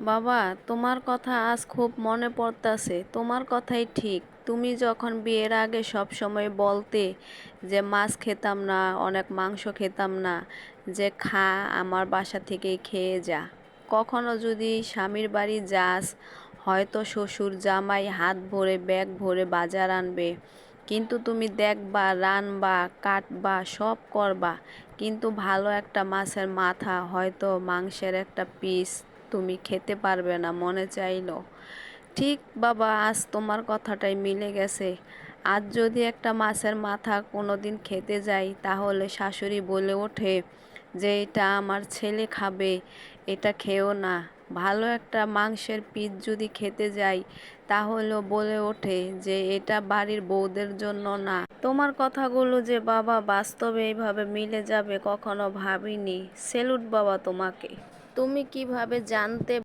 বাবা, তোমার কথা আজ খুব মনে পড়তাছে। তোমার কথাই ঠিক। তুমি যখন বিয়ের আগে সব সময় বলতে যে মাছ খেতাম না, অনেক মাংস খেতাম না, যে খা আমার বাসা থেকেই খেয়ে যা। কখনো যদি স্বামীর বাড়ি যাস, হয়তো শ্বশুর জামাই হাত ভরে ব্যাগ ভরে বাজার আনবে, কিন্তু তুমি দেখবা, রানবা, কাটবা, সব করবা, কিন্তু ভালো একটা মাছের মাথা, হয়তো মাংসের একটা পিস তুমি খেতে পারবে না মনে চাইলো। ঠিক বাবা, আজ তোমার কথাটাই মিলে গেছে। আজ যদি একটা মাছের মাথা কোনোদিন খেতে যাই, তাহলে শাশুড়ি বলে ওঠে যে এটা আমার ছেলে খাবে, এটা খেও না। ভালো একটা মাংসের পিস যদি খেতে যাই, তাহলেও বলে ওঠে যে এটা বাড়ির বউদের জন্য না। তোমার কথাগুলো যে বাবা বাস্তবে এইভাবে মিলে যাবে কখনো ভাবিনি। সেলুট বাবা তোমাকে। তুমি কিভাবে জানতে